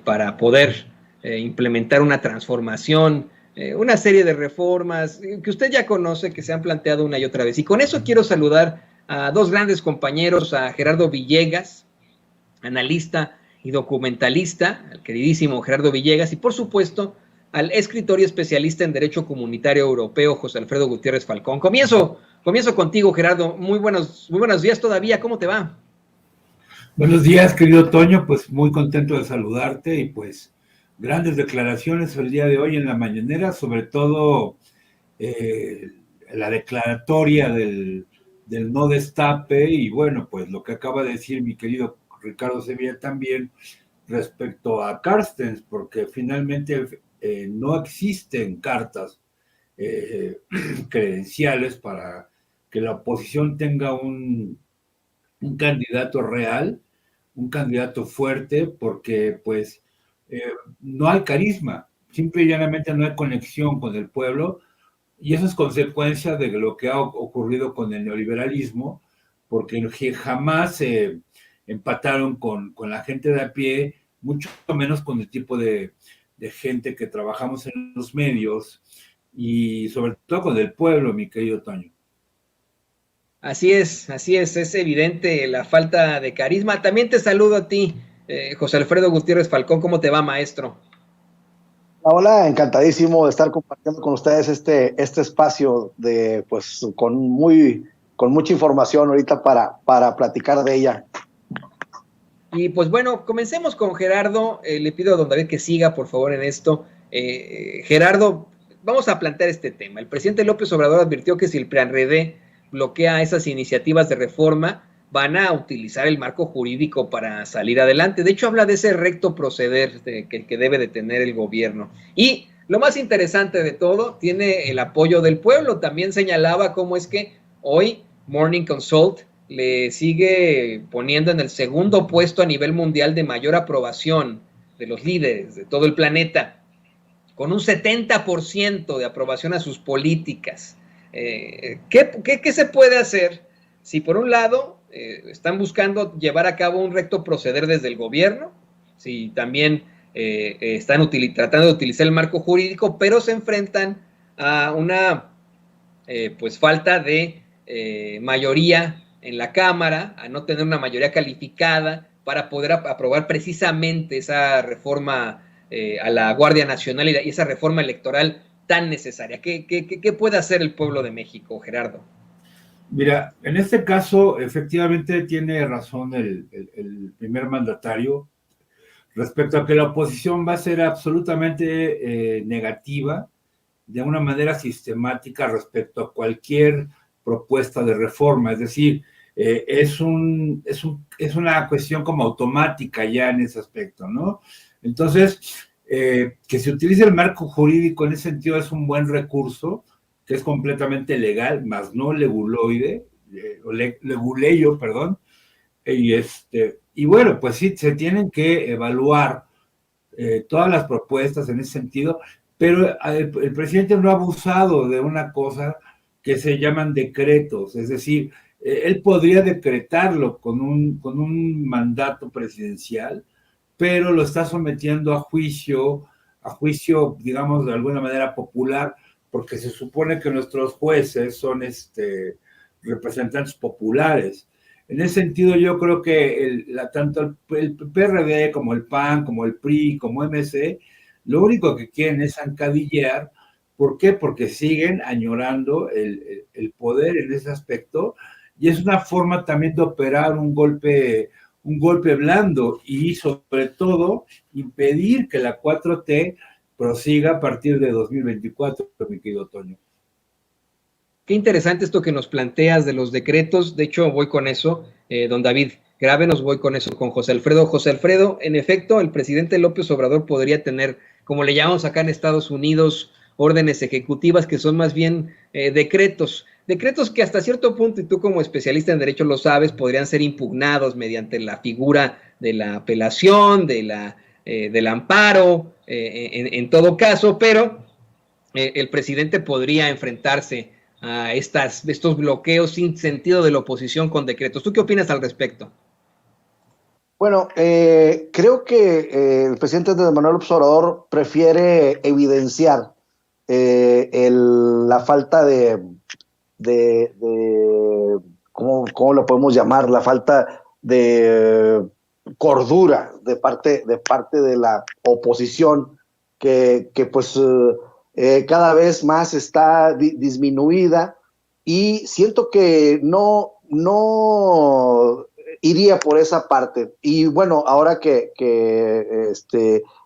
para poder implementar una transformación, una serie de reformas que usted ya conoce, que se han planteado una y otra vez. Y con eso quiero saludar a dos grandes compañeros, a Gerardo Villegas, analista y documentalista, al queridísimo Gerardo Villegas, y por supuesto al escritor y especialista en Derecho Comunitario Europeo, José Alfredo Gutiérrez Falcón. Comienzo contigo, Gerardo. Muy buenos días todavía. ¿Cómo te va? Buenos días, querido Toño. Pues muy contento de saludarte y pues grandes declaraciones el día de hoy en la mañanera, sobre todo la declaratoria del no destape y bueno, pues lo que acaba de decir mi querido Ricardo Sevilla también respecto a Carstens, porque finalmente no existen cartas credenciales para que la oposición tenga un candidato real, un candidato fuerte, porque pues no hay carisma, simple y llanamente no hay conexión con el pueblo, y eso es consecuencia de lo que ha ocurrido con el neoliberalismo, porque jamás empataron con la gente de a pie, mucho menos con el tipo de gente que trabajamos en los medios, y sobre todo con el pueblo, mi querido Toño. Así es evidente la falta de carisma. También te saludo a ti, José Alfredo Gutiérrez Falcón. ¿Cómo te va, maestro? Hola, encantadísimo de estar compartiendo con ustedes este espacio de, pues, con mucha información ahorita para platicar de ella. Y pues bueno, comencemos con Gerardo. Le pido a don David que siga, por favor, en esto. Gerardo, vamos a plantear este tema. El presidente López Obrador advirtió que si el PRIANREDE bloquea esas iniciativas de reforma, van a utilizar el marco jurídico para salir adelante. De hecho, habla de ese recto proceder que debe de tener el gobierno. Y lo más interesante de todo, tiene el apoyo del pueblo. También señalaba cómo es que hoy Morning Consult le sigue poniendo en el segundo puesto a nivel mundial de mayor aprobación de los líderes de todo el planeta, con un 70% de aprobación a sus políticas. ¿Qué se puede hacer si por un lado están buscando llevar a cabo un recto proceder desde el gobierno, si también están tratando de utilizar el marco jurídico, pero se enfrentan a una pues falta de mayoría en la Cámara, a no tener una mayoría calificada para poder aprobar precisamente esa reforma a la Guardia Nacional y esa reforma electoral tan necesaria? ¿Qué puede hacer el pueblo de México, Gerardo? Mira, en este caso, efectivamente tiene razón el primer mandatario respecto a que la oposición va a ser absolutamente negativa de una manera sistemática respecto a cualquier propuesta de reforma. Es decir, es una cuestión como automática ya en ese aspecto, ¿no? Entonces, que se utilice el marco jurídico en ese sentido es un buen recurso, que es completamente legal, más no leguloide, leguleyo, perdón, y bueno, pues sí, se tienen que evaluar todas las propuestas en ese sentido, pero el presidente no ha abusado de una cosa que se llaman decretos, es decir, él podría decretarlo con un mandato presidencial, pero lo está sometiendo a juicio, digamos, de alguna manera popular, porque se supone que nuestros jueces son representantes populares. En ese sentido, yo creo que tanto el PRD como el PAN, como el PRI, como MC, lo único que quieren es zancadillear. ¿Por qué? Porque siguen añorando el poder en ese aspecto, y es una forma también de operar un golpe blando y sobre todo impedir que la 4T prosiga a partir de 2024, mi querido Toño. Qué interesante esto que nos planteas de los decretos. De hecho, voy con eso, don David, grábenos, voy con eso, con José Alfredo. José Alfredo, en efecto, el presidente López Obrador podría tener, como le llamamos acá en Estados Unidos, órdenes ejecutivas que son más bien decretos que hasta cierto punto, y tú como especialista en derecho lo sabes, podrían ser impugnados mediante la figura de la apelación, del amparo, en todo caso, pero el presidente podría enfrentarse a estos bloqueos sin sentido de la oposición con decretos. ¿Tú qué opinas al respecto? Bueno, creo que el presidente Andrés Manuel López Obrador prefiere evidenciar la falta de ¿cómo lo podemos llamar? La falta de cordura de parte de la oposición que pues cada vez más está disminuida, y siento que no iría por esa parte. Y bueno, ahora que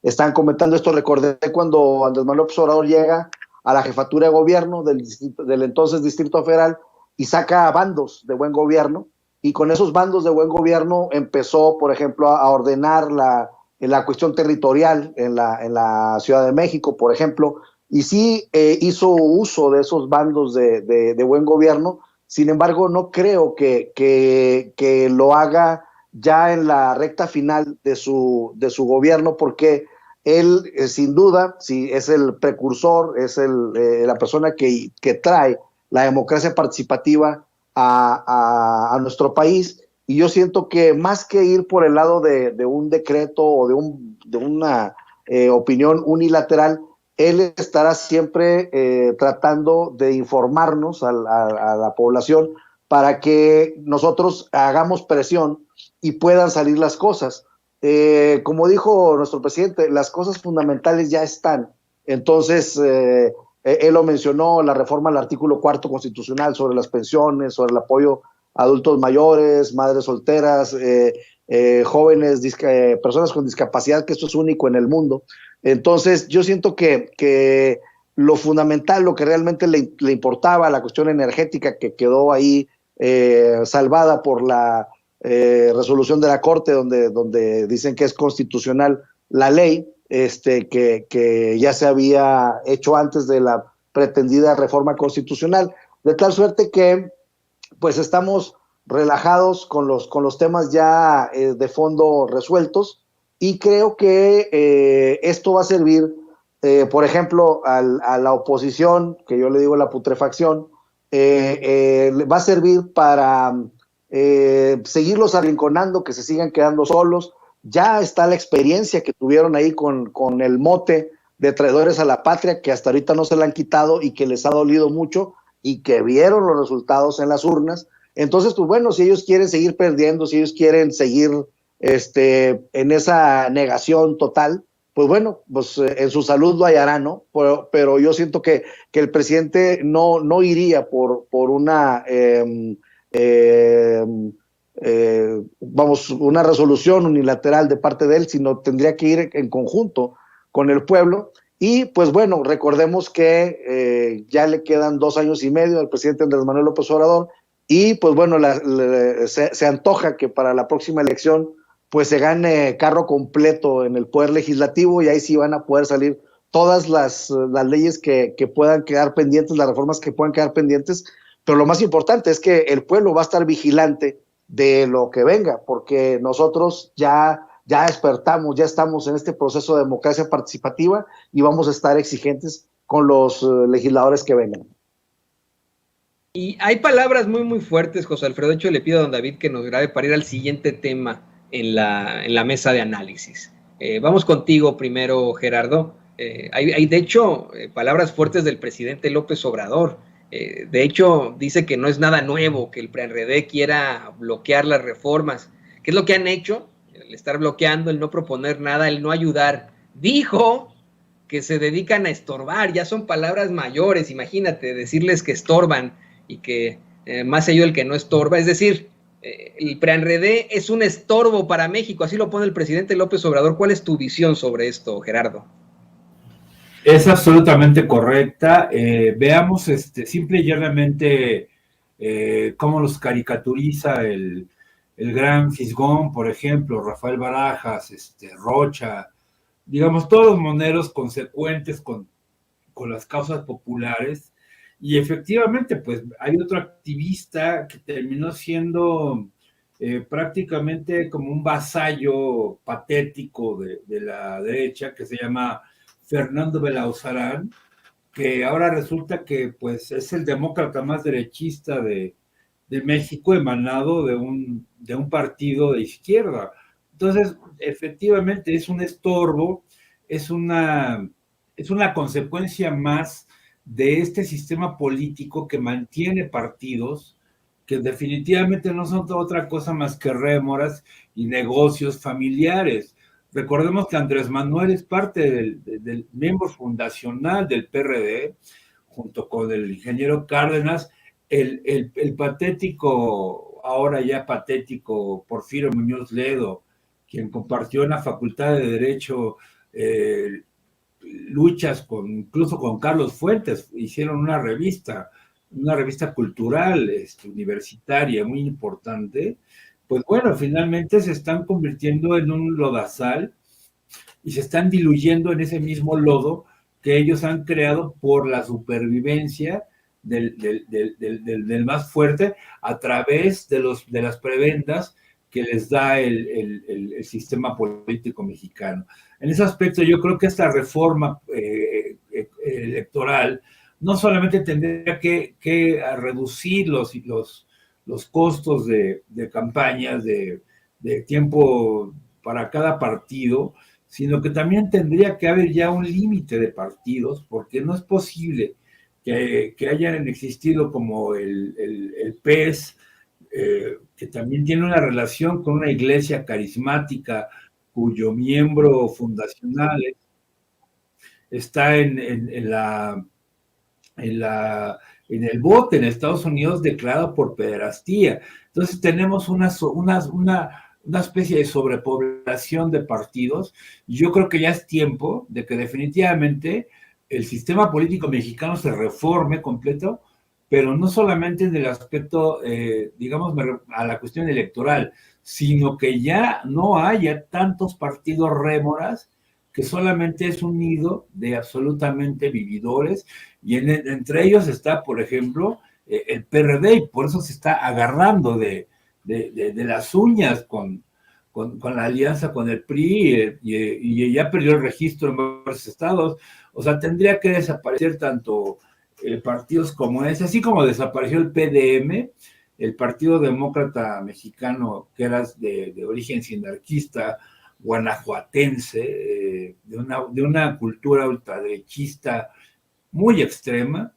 están comentando esto, recordé cuando Andrés Manuel López Obrador llega a la jefatura de gobierno del entonces Distrito Federal y saca bandos de buen gobierno, y con esos bandos de buen gobierno empezó, por ejemplo, a ordenar la cuestión territorial en la Ciudad de México, por ejemplo, y sí hizo uso de esos bandos de buen gobierno. Sin embargo, no creo que lo haga ya en la recta final de su gobierno, porque él, sin duda, sí, es el precursor, es la persona que trae la democracia participativa a nuestro país, y yo siento que más que ir por el lado de un decreto o de una opinión unilateral, él estará siempre tratando de informarnos a la población para que nosotros hagamos presión y puedan salir las cosas. Como dijo nuestro presidente, las cosas fundamentales ya están. Entonces, él lo mencionó, la reforma al artículo 4 constitucional sobre las pensiones, sobre el apoyo a adultos mayores, madres solteras, jóvenes, personas con discapacidad, que esto es único en el mundo. Entonces, yo siento que lo fundamental, lo que realmente le importaba, la cuestión energética, que quedó ahí salvada por la resolución de la Corte, donde dicen que es constitucional la ley, que ya se había hecho antes de la pretendida reforma constitucional, de tal suerte que pues estamos relajados con los temas ya de fondo resueltos, y creo que esto va a servir, por ejemplo, a la oposición, que yo le digo la putrefacción, va a servir para seguirlos arrinconando, que se sigan quedando solos. Ya está la experiencia que tuvieron ahí con el mote de traidores a la patria, que hasta ahorita no se la han quitado y que les ha dolido mucho, y que vieron los resultados en las urnas. Entonces, pues bueno, si ellos quieren seguir perdiendo, si ellos quieren seguir en esa negación total, pues bueno, pues en su salud lo hallarán, ¿no? Pero yo siento que el presidente no iría por una una resolución unilateral de parte de él, sino tendría que ir en conjunto con el pueblo. Y pues bueno, recordemos que ya le quedan 2 años y medio al presidente Andrés Manuel López Obrador, y pues bueno, se antoja que para la próxima elección pues se gane carro completo en el poder legislativo, y ahí sí van a poder salir todas las leyes que puedan quedar pendientes, las reformas que puedan quedar pendientes. Pero lo más importante es que el pueblo va a estar vigilante de lo que venga, porque nosotros ya despertamos, ya estamos en este proceso de democracia participativa, y vamos a estar exigentes con los legisladores que vengan. Y hay palabras muy, muy fuertes, José Alfredo. De hecho, le pido a don David que nos grabe para ir al siguiente tema en la mesa de análisis. Vamos contigo primero, Gerardo. Hay de hecho, palabras fuertes del presidente López Obrador. De hecho, dice que no es nada nuevo que el PRD quiera bloquear las reformas. ¿Qué es lo que han hecho? El estar bloqueando, el no proponer nada, el no ayudar. Dijo que se dedican a estorbar. Ya son palabras mayores. Imagínate, decirles que estorban y que más allá el que no estorba. Es decir, el PRD es un estorbo para México. Así lo pone el presidente López Obrador. ¿Cuál es tu visión sobre esto, Gerardo? Es absolutamente correcta. Veamos simple y llanamente cómo los caricaturiza el gran Fisgón, por ejemplo, Rafael Barajas, Rocha, digamos, todos los moneros consecuentes con las causas populares. Y efectivamente, pues hay otro activista que terminó siendo prácticamente como un vasallo patético de la derecha, que se llama Fernando Belauzarán, que ahora resulta que pues es el demócrata más derechista de México, emanado de un partido de izquierda. Entonces, efectivamente, es un estorbo, es una consecuencia más de este sistema político que mantiene partidos que definitivamente no son otra cosa más que rémoras y negocios familiares. Recordemos que Andrés Manuel es parte del miembro fundacional del PRD, junto con el ingeniero Cárdenas, el patético, ahora ya patético Porfirio Muñoz Ledo, quien compartió en la Facultad de Derecho luchas incluso con Carlos Fuentes, hicieron una revista cultural universitaria muy importante. Pues bueno, finalmente se están convirtiendo en un lodazal y se están diluyendo en ese mismo lodo que ellos han creado por la supervivencia del más fuerte a través de las prebendas que les da el sistema político mexicano. En ese aspecto yo creo que esta reforma electoral no solamente tendría que reducir los costos de campañas, de tiempo para cada partido, sino que también tendría que haber ya un límite de partidos, porque no es posible que hayan existido como el PES, que también tiene una relación con una iglesia carismática cuyo miembro fundacional está en el bote en Estados Unidos declarado por pederastía. Entonces tenemos una especie de sobrepoblación de partidos. Yo creo que ya es tiempo de que definitivamente el sistema político mexicano se reforme completo, pero no solamente en el aspecto, digamos, a la cuestión electoral, sino que ya no haya tantos partidos rémoras, que solamente es un nido de absolutamente vividores, y entre ellos está, por ejemplo, el PRD, y por eso se está agarrando de las uñas con la alianza con el PRI, y ya perdió el registro en varios estados. O sea, tendría que desaparecer tanto partidos como ese, así como desapareció el PDM, el Partido Demócrata Mexicano, que era de origen sinarquista, guanajuatense, de una cultura ultraderechista muy extrema,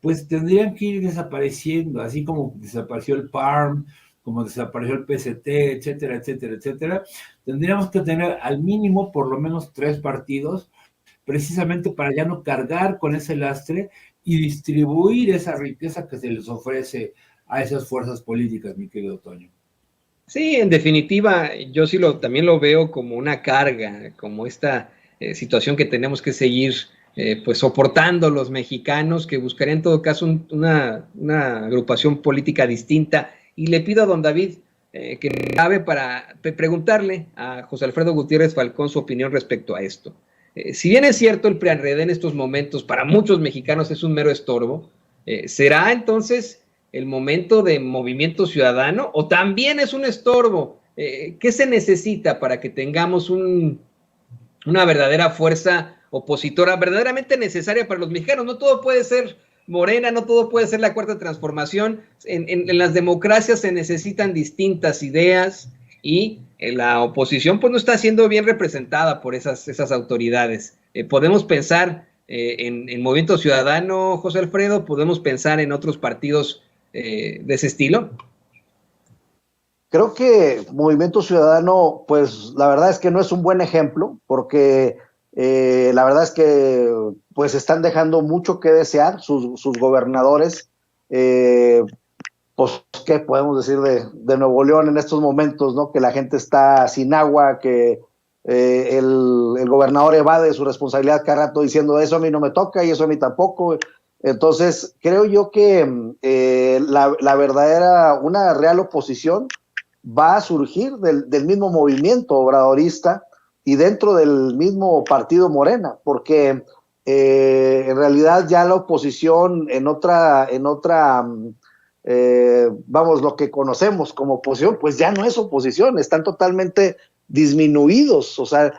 pues tendrían que ir desapareciendo, así como desapareció el PARM, como desapareció el PST, etcétera, etcétera, etcétera. Tendríamos que tener al mínimo por lo menos 3 partidos, precisamente para ya no cargar con ese lastre y distribuir esa riqueza que se les ofrece a esas fuerzas políticas, mi querido Toño. Sí, en definitiva, yo sí también lo veo como una carga, como esta situación que tenemos que seguir pues soportando los mexicanos, que buscarían en todo caso una agrupación política distinta. Y le pido a don David que me cabe para preguntarle a José Alfredo Gutiérrez Falcón su opinión respecto a esto. Si bien es cierto, el PRIANRED en estos momentos para muchos mexicanos es un mero estorbo, ¿será entonces el momento de Movimiento Ciudadano o también es un estorbo? ¿Qué se necesita para que tengamos una verdadera fuerza opositora, verdaderamente necesaria para los mexicanos? No todo puede ser Morena, no todo puede ser la Cuarta Transformación. En las democracias se necesitan distintas ideas y la oposición pues no está siendo bien representada por esas autoridades. Podemos pensar en Movimiento Ciudadano, José Alfredo, podemos pensar en otros partidos de ese estilo. Creo que Movimiento Ciudadano, pues la verdad es que no es un buen ejemplo, porque la verdad es que pues están dejando mucho que desear sus gobernadores. Pues, ¿qué podemos decir de Nuevo León en estos momentos, ¿no? Que la gente está sin agua, que el gobernador evade su responsabilidad cada rato diciendo eso a mí no me toca y eso a mí tampoco. Entonces, creo yo que la verdadera, una real oposición va a surgir del mismo movimiento obradorista y dentro del mismo partido Morena, porque en realidad ya la oposición vamos, lo que conocemos como oposición, pues ya no es oposición, están totalmente disminuidos. O sea,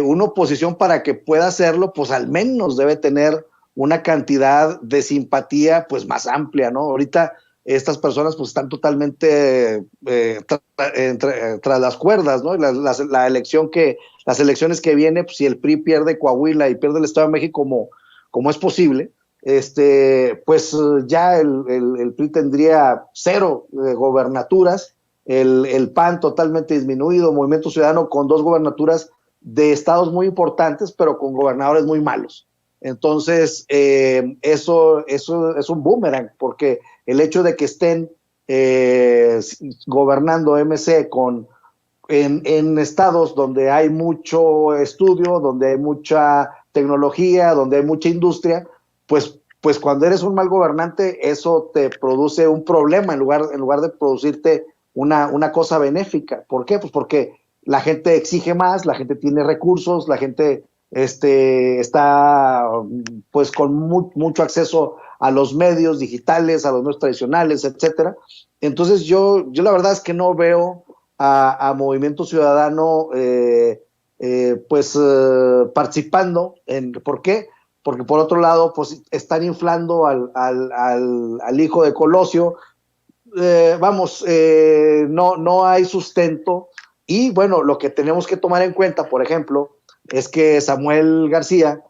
una oposición para que pueda hacerlo, pues al menos debe tener una cantidad de simpatía pues más amplia, ¿no? Ahorita estas personas pues están totalmente tras las cuerdas, ¿no? Las elecciones que viene, pues si el PRI pierde Coahuila y pierde el Estado de México como es posible, pues ya el PRI tendría 0 gobernaturas, el PAN totalmente disminuido, Movimiento Ciudadano con 2 gobernaturas de estados muy importantes, pero con gobernadores muy malos. Entonces, eso es un boomerang, porque el hecho de que estén gobernando MC en estados donde hay mucho estudio, donde hay mucha tecnología, donde hay mucha industria, pues cuando eres un mal gobernante, eso te produce un problema en lugar de producirte una cosa benéfica. ¿Por qué? Pues porque la gente exige más, la gente tiene recursos, la gente está pues con mucho acceso a los medios digitales, a los medios tradicionales, etcétera. Entonces yo la verdad es que no veo a Movimiento Ciudadano participando. ¿Por qué? Porque por otro lado pues están inflando al hijo de Colosio. No hay sustento, y bueno, lo que tenemos que tomar en cuenta, por ejemplo, es que Samuel García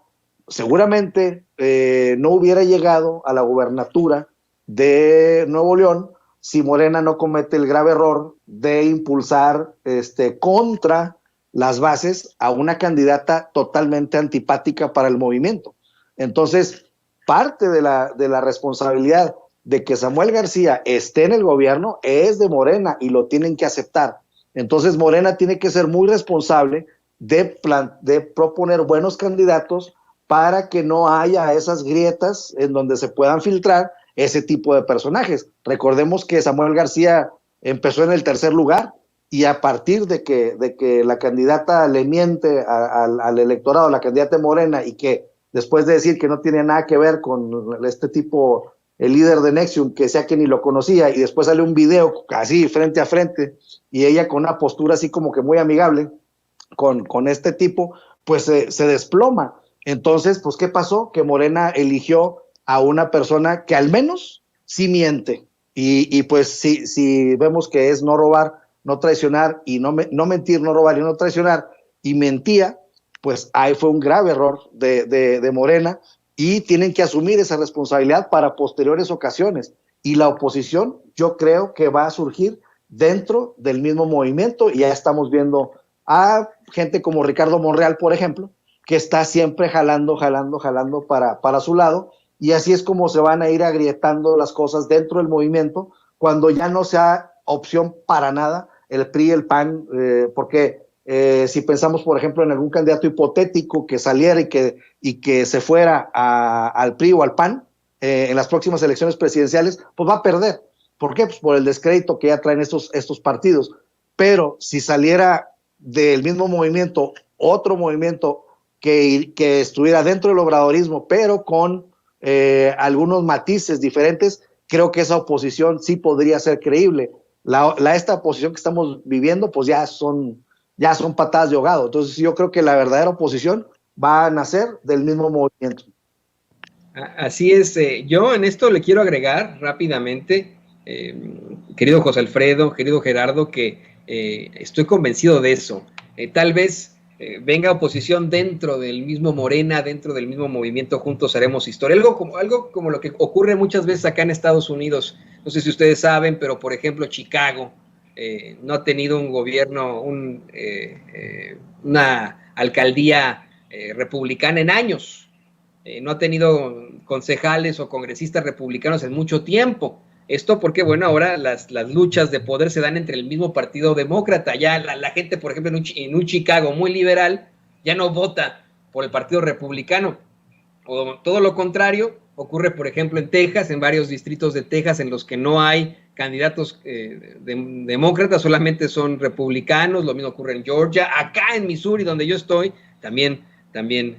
seguramente no hubiera llegado a la gubernatura de Nuevo León si Morena no comete el grave error de impulsar contra las bases a una candidata totalmente antipática para el movimiento. Entonces, parte de la responsabilidad de que Samuel García esté en el gobierno es de Morena y lo tienen que aceptar. Entonces Morena tiene que ser muy responsable de proponer buenos candidatos para que no haya esas grietas en donde se puedan filtrar ese tipo de personajes. Recordemos que Samuel García empezó en el 3er lugar, y a partir de que la candidata le miente al electorado, la candidata de Morena, y que después de decir que no tiene nada que ver con este tipo, el líder de Nexium, que sea que ni lo conocía, y después sale un video así frente a frente, y ella con una postura así como que muy amigable con este tipo, pues se desploma. Entonces, pues, ¿qué pasó? Que Morena eligió a una persona que al menos sí miente, y pues si vemos que es no robar, no traicionar, y no mentir, no robar y no traicionar, y mentía, pues ahí fue un grave error de Morena, y tienen que asumir esa responsabilidad para posteriores ocasiones. Y la oposición, yo creo que va a surgir dentro del mismo movimiento, y ya estamos viendo a gente como Ricardo Monreal, por ejemplo, que está siempre jalando para su lado, y así es como se van a ir agrietando las cosas dentro del movimiento, cuando ya no sea opción para nada el PRI, el PAN, porque si pensamos, por ejemplo, en algún candidato hipotético que saliera y que se fuera al PRI o al PAN en las próximas elecciones presidenciales, pues va a perder. ¿Por qué? Pues por el descrédito que ya traen estos partidos. Pero si saliera del mismo movimiento, otro movimiento que estuviera dentro del obradorismo, pero con algunos matices diferentes, creo que esa oposición sí podría ser creíble. Esta oposición que estamos viviendo, pues ya son patadas de ahogado. Entonces yo creo que la verdadera oposición va a nacer del mismo movimiento. Así es. Yo en esto le quiero agregar rápidamente, querido José Alfredo, querido Gerardo, que estoy convencido de eso. Tal vez venga oposición dentro del mismo Morena, dentro del mismo movimiento Juntos Haremos Historia. Algo como lo que ocurre muchas veces acá en Estados Unidos. No sé si ustedes saben, pero por ejemplo Chicago no ha tenido un gobierno, una alcaldía republicana en años. No ha tenido concejales o congresistas republicanos en mucho tiempo. Esto porque, bueno, ahora las luchas de poder se dan entre el mismo partido demócrata. Ya la gente, por ejemplo, en un Chicago muy liberal, ya no vota por el partido republicano. O todo lo contrario, ocurre, por ejemplo, en Texas, en varios distritos de Texas en los que no hay candidatos demócratas, solamente son republicanos. Lo mismo ocurre en Georgia. Acá en Missouri, donde yo estoy, también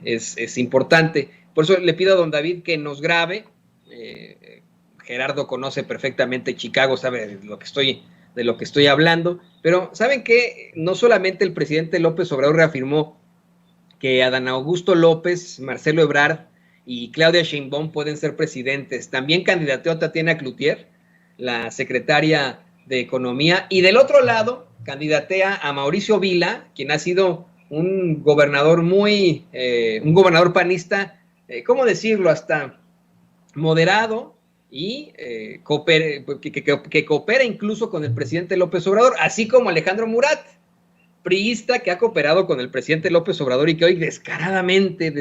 es importante. Por eso le pido a don David que nos grabe. Gerardo conoce perfectamente Chicago, sabe de lo que estoy hablando, pero ¿saben qué? No solamente el presidente López Obrador reafirmó que Adán Augusto López, Marcelo Ebrard y Claudia Sheinbaum pueden ser presidentes, también candidateó a Tatiana Cloutier, la secretaria de Economía, y del otro lado candidatea a Mauricio Vila, quien ha sido un gobernador un gobernador panista, ¿cómo decirlo? Hasta moderado y que coopera incluso con el presidente López Obrador, así como Alejandro Murat, priista que ha cooperado con el presidente López Obrador y que hoy descaradamente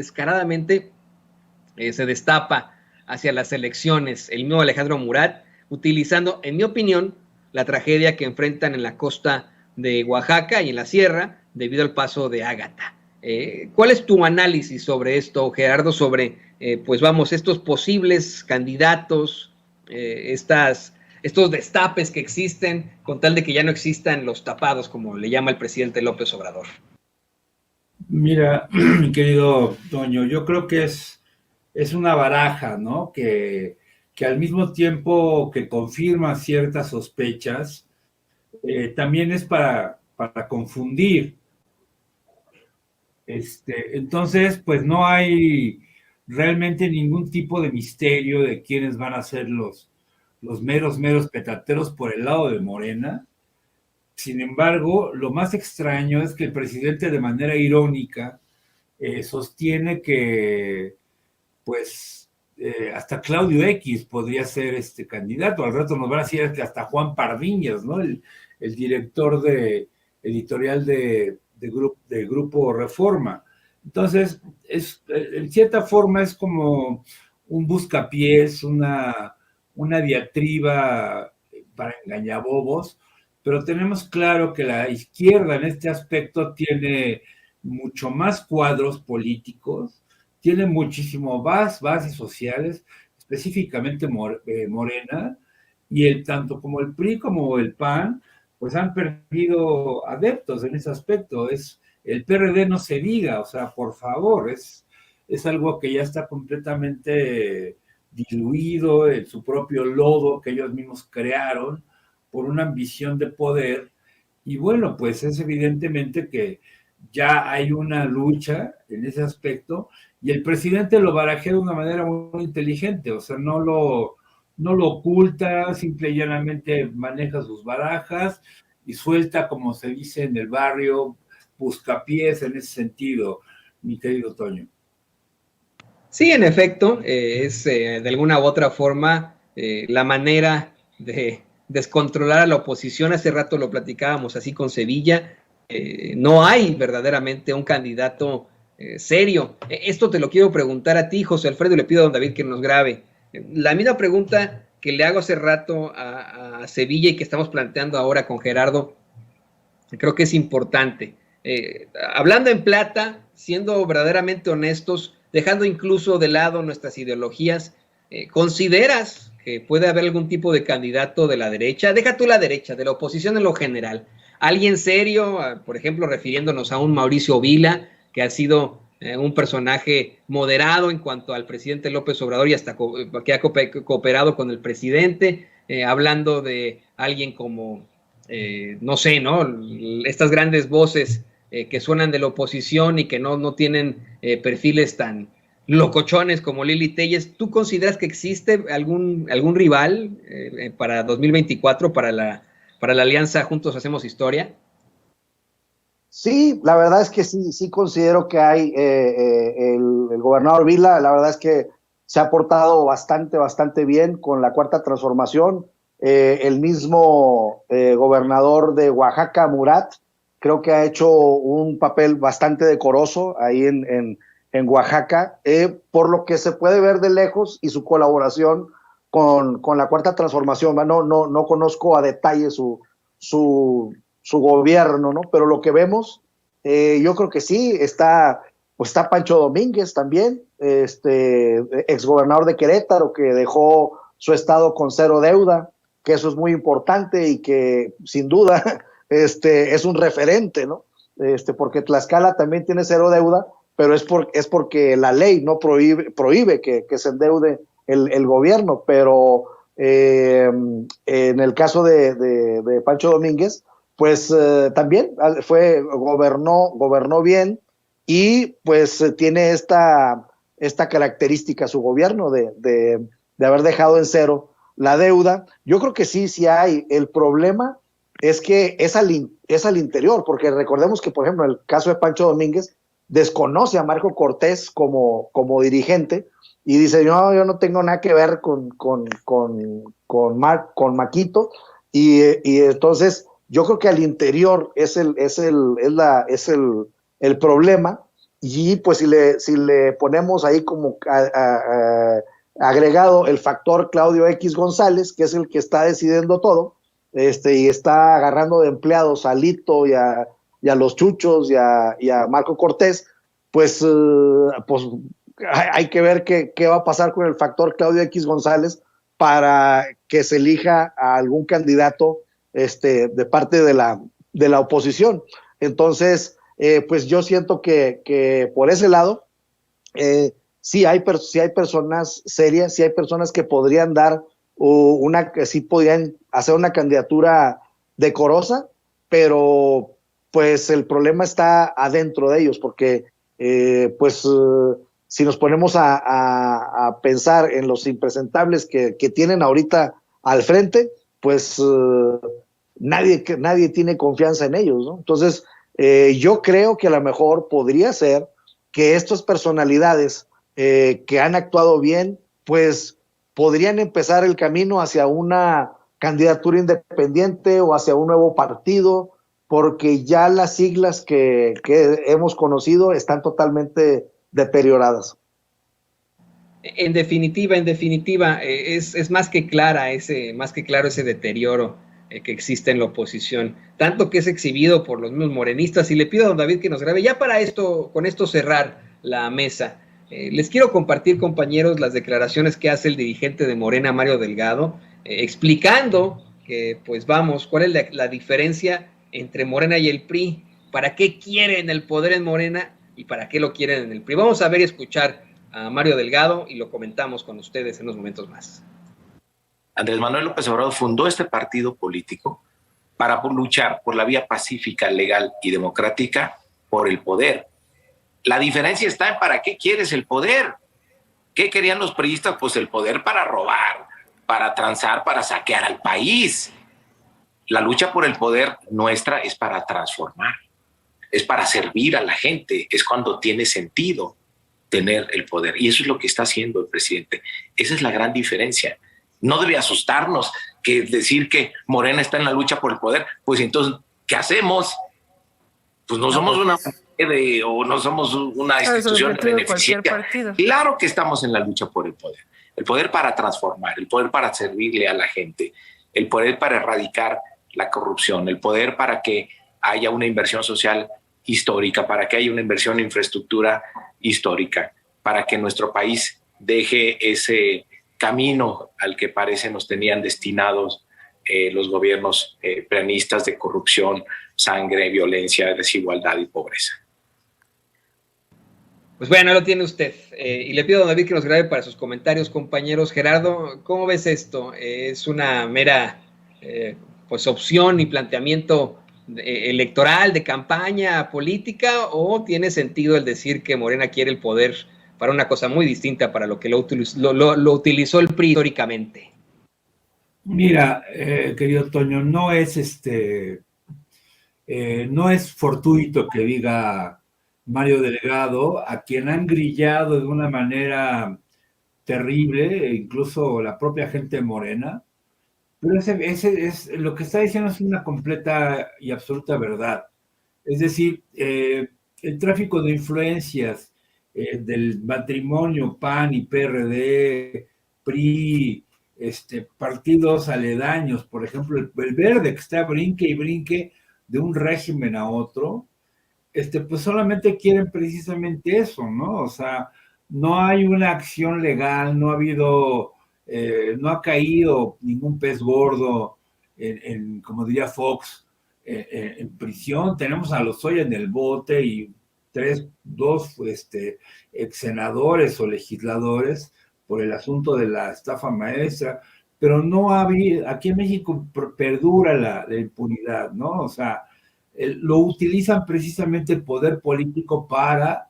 se destapa hacia las elecciones. El mismo Alejandro Murat, utilizando, en mi opinión, la tragedia que enfrentan en la costa de Oaxaca y en la sierra debido al paso de Ágata. ¿Cuál es tu análisis sobre esto, Gerardo, sobre, estos posibles candidatos, estos destapes que existen, con tal de que ya no existan los tapados, como le llama el presidente López Obrador? Mira, mi querido Toño, yo creo que es una baraja, ¿no? Que al mismo tiempo que confirma ciertas sospechas, también es para confundir. Entonces, pues no hay realmente ningún tipo de misterio de quiénes van a ser los meros petateros por el lado de Morena. Sin embargo, lo más extraño es que el presidente, de manera irónica, sostiene que, pues, hasta Claudio X podría ser candidato. Al rato nos van a decir que hasta Juan Pardiñas, ¿no? El director editorial de Grupo Reforma. Entonces, en cierta forma es como un buscapiés, una diatriba para engañabobos, pero tenemos claro que la izquierda en este aspecto tiene mucho más cuadros políticos, tiene muchísimo más bases sociales, específicamente Morena, y tanto como el PRI como el PAN, pues han perdido adeptos en ese aspecto. El PRD no se diga, o sea, por favor, es algo que ya está completamente diluido en su propio lodo que ellos mismos crearon por una ambición de poder. Y bueno, pues es evidentemente que ya hay una lucha en ese aspecto, y el presidente lo barajea de una manera muy inteligente, o sea, no lo oculta, simple y llanamente maneja sus barajas y suelta, como se dice en el barrio, buscapiés en ese sentido, mi querido Toño. Sí, en efecto, es de alguna u otra forma la manera de descontrolar a la oposición. Hace rato lo platicábamos así con Sevilla. No hay verdaderamente un candidato serio. Esto te lo quiero preguntar a ti, José Alfredo, y le pido a don David que nos grabe. La misma pregunta que le hago hace rato a Sevilla y que estamos planteando ahora con Gerardo, creo que es importante. Hablando en plata, siendo verdaderamente honestos, dejando incluso de lado nuestras ideologías, ¿consideras que puede haber algún tipo de candidato de la derecha? Deja tú la derecha, de la oposición en lo general. ¿Alguien serio? Por ejemplo, refiriéndonos a un Mauricio Vila, que ha sido un personaje moderado en cuanto al presidente López Obrador y hasta que ha cooperado con el presidente, hablando de alguien como, no sé, ¿no? Estas grandes voces que suenan de la oposición y que no tienen perfiles tan locochones como Lili Telles. ¿Tú consideras que existe algún rival para 2024 para la alianza Juntos Hacemos Historia? Sí, la verdad es que sí considero que hay el gobernador Vila, la verdad es que se ha portado bastante bien con la Cuarta Transformación. El mismo gobernador de Oaxaca, Murat, creo que ha hecho un papel bastante decoroso ahí en Oaxaca, por lo que se puede ver de lejos, y su colaboración con la Cuarta Transformación. No conozco a detalle su gobierno, ¿no? Pero lo que vemos, yo creo que sí, está Pancho Domínguez también, exgobernador de Querétaro, que dejó su estado con cero deuda, que eso es muy importante y que sin duda es un referente, ¿no? Porque Tlaxcala también tiene cero deuda, pero es porque la ley no prohíbe que se endeude el gobierno. Pero en el caso de Pancho Domínguez, pues también gobernó bien, y pues tiene esta característica su gobierno de haber dejado en cero la deuda. Yo creo que sí hay. El problema es que es al interior, porque recordemos que, por ejemplo, en el caso de Pancho Domínguez, desconoce a Marco Cortés como dirigente y dice, no, yo no tengo nada que ver con Maquito, y entonces yo creo que al interior es el problema, y pues si le ponemos ahí como agregado el factor Claudio X González, que es el que está decidiendo todo, y está agarrando de empleados a Lito y a los Chuchos y a Marco Cortés, pues hay que ver qué va a pasar con el factor Claudio X González para que se elija a algún candidato de parte de la oposición. Entonces, pues yo siento que por ese lado, sí hay personas serias, sí hay personas que podrían dar sí podrían hacer una candidatura decorosa, pero pues el problema está adentro de ellos, porque si nos ponemos a pensar en los impresentables que tienen ahorita al frente, pues nadie tiene confianza en ellos, ¿no? Entonces, yo creo que a lo mejor podría ser que estas personalidades que han actuado bien, pues podrían empezar el camino hacia una candidatura independiente o hacia un nuevo partido, porque ya las siglas que hemos conocido están totalmente deterioradas. En definitiva, es más que claro ese deterioro que existe en la oposición, tanto que es exhibido por los mismos morenistas. Y le pido a don David que nos grabe, ya para con esto cerrar la mesa. Les quiero compartir, compañeros, las declaraciones que hace el dirigente de Morena, Mario Delgado, explicando que, pues vamos, cuál es la diferencia entre Morena y el PRI, para qué quieren el poder en Morena y para qué lo quieren en el PRI. Vamos a ver y escuchar a Mario Delgado y lo comentamos con ustedes en unos momentos más. Andrés Manuel López Obrador fundó este partido político para luchar por la vía pacífica, legal y democrática por el poder. La diferencia está en para qué quieres el poder. ¿Qué querían los priistas? Pues el poder para robar, para transar, para saquear al país. La lucha por el poder nuestra es para transformar, es para servir a la gente, es cuando tiene sentido tener el poder. Y eso es lo que está haciendo el presidente. Esa es la gran diferencia. No debe asustarnos que decir que Morena está en la lucha por el poder. Pues entonces, ¿qué hacemos? Pues no somos una o no somos una institución beneficiaria. Claro que estamos en la lucha por el poder para transformar, el poder para servirle a la gente, el poder para erradicar la corrupción, el poder para que haya una inversión social histórica, para que haya una inversión en infraestructura histórica, para que nuestro país deje ese camino al que parece nos tenían destinados los gobiernos prianistas de corrupción, sangre, violencia, desigualdad y pobreza. Pues bueno, lo tiene usted. Y le pido a don David que nos grabe para sus comentarios, compañeros. Gerardo, ¿cómo ves esto? ¿Es una mera pues opción y planteamiento electoral, de campaña política, o tiene sentido el decir que Morena quiere el poder para una cosa muy distinta para lo que lo utilizó el PRI históricamente? Mira, querido Toño, no es fortuito que diga Mario Delgado, a quien han grillado de una manera terrible, incluso la propia gente morena, pero lo que está diciendo es una completa y absoluta verdad. Es decir, el tráfico de influencias del matrimonio PAN y PRD, PRI, partidos aledaños, por ejemplo, el Verde, que está brinque y brinque de un régimen a otro, pues solamente quieren precisamente eso, ¿no? O sea, no hay una acción legal, no ha caído ningún pez gordo como diría Fox, en prisión. Tenemos a Lozoya en el bote y dos ex senadores o legisladores por el asunto de la estafa maestra, pero no ha habido, aquí en México perdura la impunidad, ¿no? O sea, lo utilizan precisamente el poder político para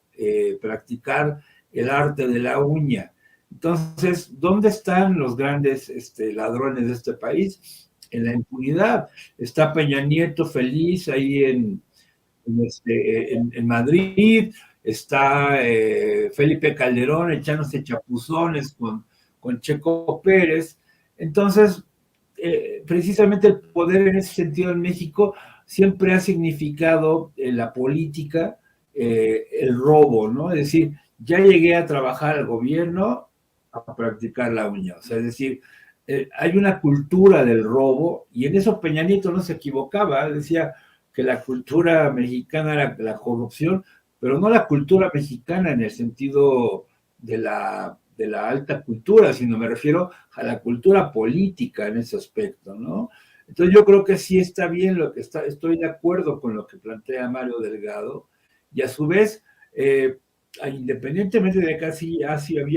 practicar el arte de la uña. Entonces, ¿dónde están los grandes ladrones de este país? En la impunidad. Está Peña Nieto feliz ahí en Madrid, está Felipe Calderón echándose chapuzones con Checo Pérez. Entonces, precisamente el poder en ese sentido en México siempre ha significado en la política el robo, ¿no? Es decir, ya llegué a trabajar al gobierno a practicar la uña, o sea, es decir, hay una cultura del robo y en eso Peña Nieto no se equivocaba, decía que la cultura mexicana era la corrupción, pero no la cultura mexicana en el sentido de la alta cultura, sino me refiero a la cultura política en ese aspecto, ¿no? Entonces yo creo que sí está bien lo que estoy de acuerdo con lo que plantea Mario Delgado, y a su vez, independientemente de que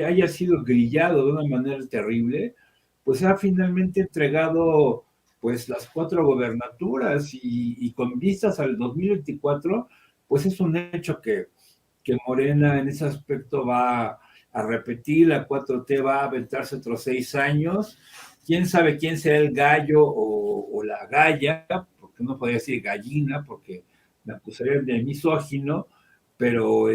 haya sido grillado de una manera terrible, pues ha finalmente entregado pues las 4 gobernaturas y con vistas al 2024, pues es un hecho que Morena en ese aspecto va a repetir, la 4T va a aventarse otros 6 años, quién sabe quién será el gallo o la galla, porque no podría decir gallina, porque me acusarían de misógino, pero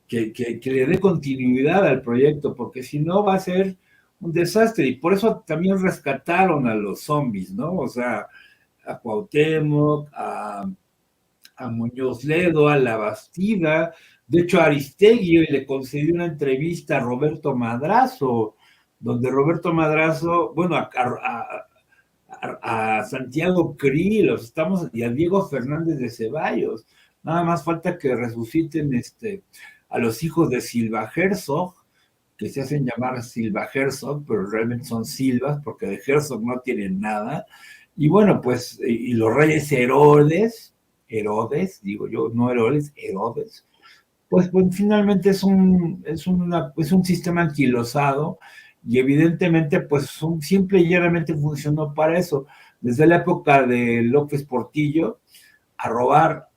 que le dé continuidad al proyecto, porque si no va a ser un desastre, y por eso también rescataron a los zombies, ¿no? O sea, a Cuauhtémoc, a Muñoz Ledo, a La Bastida, de hecho a Aristegui le concedió una entrevista a Roberto Madrazo, donde Roberto Madrazo, bueno, a Santiago Krill, y a Diego Fernández de Ceballos, nada más falta que resuciten a los hijos de Silva Herzog, que se hacen llamar Silva Herzog, pero realmente son Silvas, porque de Herzog no tienen nada, y bueno, pues, y los reyes Herodes, digo yo, no Herodes, pues finalmente es un sistema anquilosado, y evidentemente, pues simple y llanamente funcionó para eso. Desde la época de López Portillo, a robar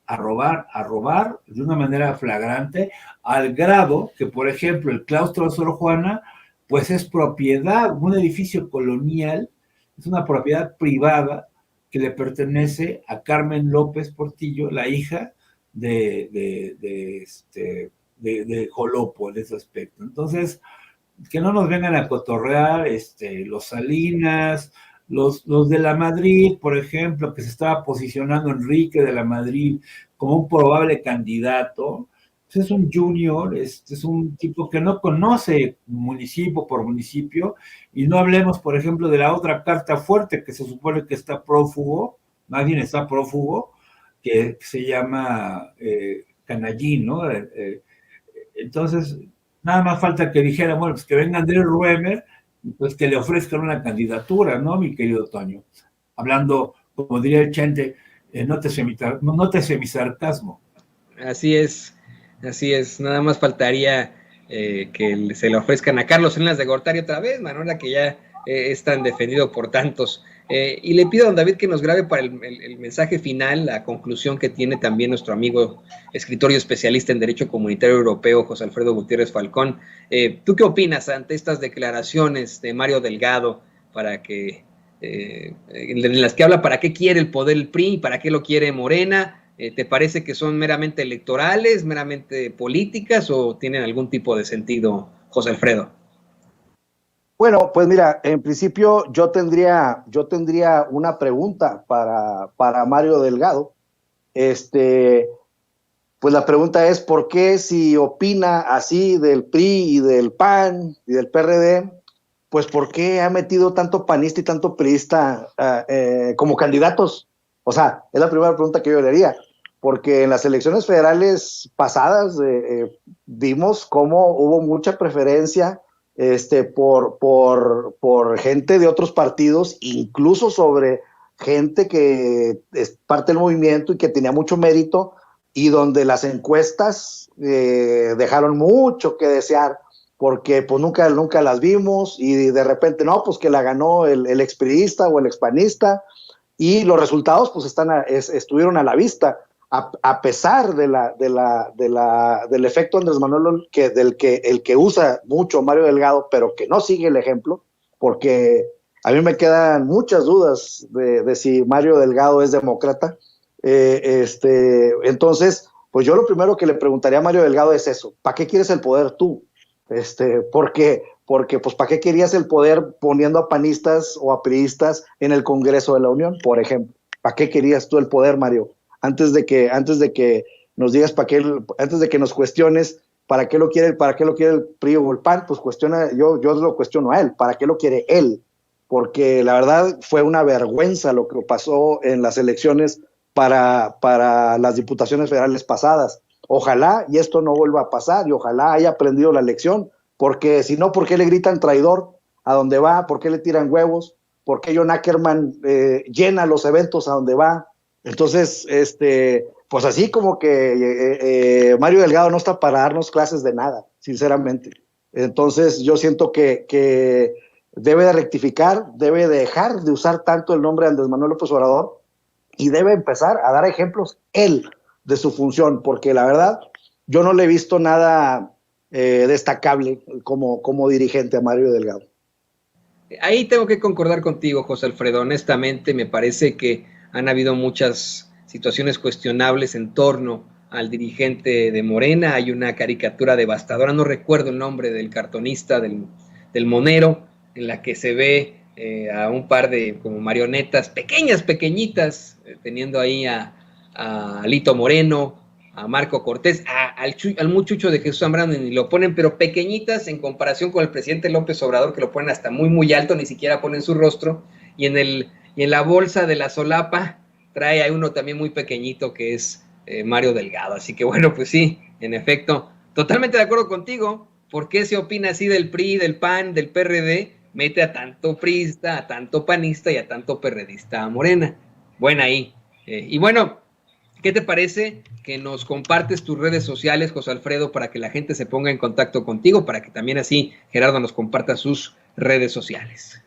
de una manera flagrante, al grado que, por ejemplo, el claustro de Sor Juana, pues es propiedad, un edificio colonial, es una propiedad privada que le pertenece a Carmen López Portillo, la hija de Jolopo en ese aspecto. Entonces, que no nos vengan a cotorrear los Salinas, los de la Madrid, por ejemplo, que se estaba posicionando Enrique de la Madrid como un probable candidato, pues es un junior, es un tipo que no conoce municipio por municipio, y no hablemos, por ejemplo, de la otra carta fuerte que se supone que está prófugo, más bien está prófugo, que se llama Canallín, ¿no? Entonces, nada más falta que dijera, bueno, pues que venga Andrés Ruemer, pues que le ofrezcan una candidatura, ¿no, mi querido Toño? Hablando, como diría el Chente, nótese mi sarcasmo. Así es, nada más faltaría que se le ofrezcan a Carlos Salinas de Gortari otra vez, Manuela, que ya es tan defendido por tantos. Y le pido a don David que nos grabe para el mensaje final, la conclusión que tiene también nuestro amigo escritor y especialista en Derecho Comunitario Europeo, José Alfredo Gutiérrez Falcón. ¿Tú qué opinas ante estas declaraciones de Mario Delgado para que en las que habla para qué quiere el poder el PRI y para qué lo quiere Morena? ¿Te parece que son meramente electorales, meramente políticas o tienen algún tipo de sentido, José Alfredo? Bueno, pues mira, en principio yo tendría una pregunta para Mario Delgado. Pues la pregunta es, ¿por qué si opina así del PRI y del PAN y del PRD, pues por qué ha metido tanto panista y tanto priista como candidatos? O sea, es la primera pregunta que yo le haría, porque en las elecciones federales pasadas vimos cómo hubo mucha preferencia por gente de otros partidos, incluso sobre gente que es parte del movimiento y que tenía mucho mérito, y donde las encuestas dejaron mucho que desear, porque pues nunca las vimos, y de repente no, pues que la ganó el expriista o el expanista, y los resultados pues estuvieron a la vista. a pesar del efecto Andrés Manuel, el que usa mucho Mario Delgado, pero que no sigue el ejemplo, porque a mí me quedan muchas dudas de si Mario Delgado es demócrata. Entonces, pues yo lo primero que le preguntaría a Mario Delgado es eso: ¿para qué quieres el poder tú? Porque pues ¿para qué querías el poder poniendo a panistas o a priistas en el Congreso de la Unión, por ejemplo? ¿Para qué querías tú el poder, Mario? Antes de que nos digas antes de que nos cuestiones ¿para qué lo quiere el PRI o el PAN? Pues yo lo cuestiono a él, ¿para qué lo quiere él? Porque la verdad fue una vergüenza lo que pasó en las elecciones para las diputaciones federales pasadas. Ojalá y esto no vuelva a pasar, y ojalá haya aprendido la lección, porque si no, ¿por qué le gritan traidor a donde va? ¿Por qué le tiran huevos? ¿Por qué John Ackerman llena los eventos a donde va? Entonces, pues así como que Mario Delgado no está para darnos clases de nada, sinceramente. Entonces yo siento que debe de rectificar, debe de dejar de usar tanto el nombre de Andrés Manuel López Obrador y debe empezar a dar ejemplos él de su función, porque la verdad yo no le he visto nada destacable como dirigente a Mario Delgado. Ahí tengo que concordar contigo, José Alfredo. Honestamente, me parece que han habido muchas situaciones cuestionables en torno al dirigente de Morena. Hay una caricatura devastadora, no recuerdo el nombre del cartonista, del monero, en la que se ve a un par de como marionetas pequeñitas, teniendo ahí a Alito Moreno, a Marco Cortés, al muchucho de Jesús Zambrano, y lo ponen pero pequeñitas en comparación con el presidente López Obrador, que lo ponen hasta muy alto, ni siquiera ponen su rostro, y en la bolsa de la solapa trae a uno también muy pequeñito que es Mario Delgado. Así que bueno, pues sí, en efecto, totalmente de acuerdo contigo. ¿Por qué se opina así del PRI, del PAN, del PRD? Mete a tanto priista, a tanto panista y a tanto perredista a Morena. Bueno, ahí. Y bueno, ¿qué te parece que nos compartes tus redes sociales, José Alfredo, para que la gente se ponga en contacto contigo, para que también así Gerardo nos comparta sus redes sociales?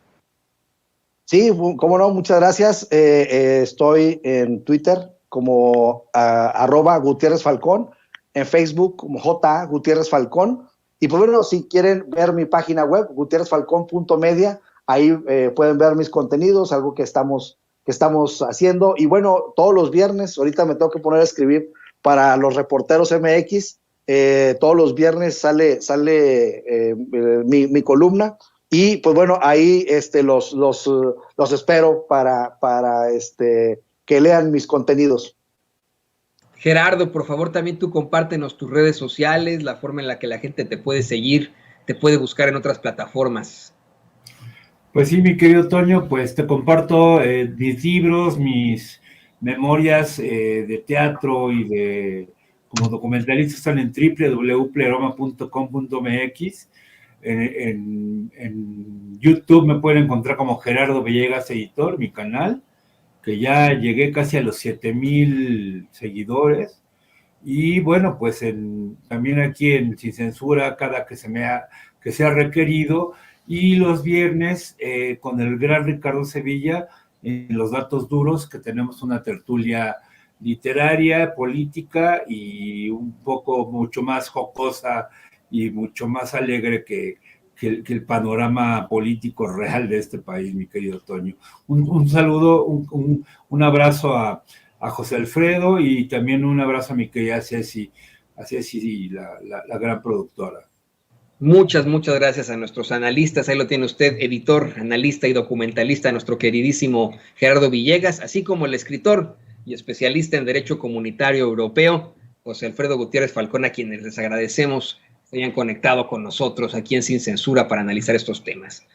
Sí, cómo no, muchas gracias. Estoy en Twitter como @Gutiérrez Falcón, en Facebook como J. Gutiérrez Falcón. Y pues bueno, si quieren ver mi página web, gutierrezfalcón.media, ahí pueden ver mis contenidos, algo que estamos haciendo. Y bueno, todos los viernes, ahorita me tengo que poner a escribir para los reporteros MX, todos los viernes sale mi columna. Y pues bueno, ahí los espero para que lean mis contenidos. Gerardo, por favor, también tú compártenos tus redes sociales, la forma en la que la gente te puede seguir, te puede buscar en otras plataformas. Pues sí, mi querido Toño, pues te comparto mis libros, mis memorias de teatro y como documentalista están en www.pleroma.com.mx. En YouTube me pueden encontrar como Gerardo Villegas Editor, mi canal, que ya llegué casi a los 7,000 seguidores. Y bueno, pues también aquí en Sin Censura, cada que sea requerido. Y los viernes con el gran Ricardo Sevilla, en Los Datos Duros, que tenemos una tertulia literaria, política y un poco mucho más jocosa y mucho más alegre que el panorama político real de este país, mi querido Toño. Un saludo, un abrazo a José Alfredo y también un abrazo a mi querida Ceci, la gran productora. Muchas gracias a nuestros analistas. Ahí lo tiene usted, editor, analista y documentalista, nuestro queridísimo Gerardo Villegas, así como el escritor y especialista en Derecho Comunitario Europeo, José Alfredo Gutiérrez Falcón, a quienes les agradecemos que hayan conectado con nosotros aquí en Sin Censura para analizar estos temas.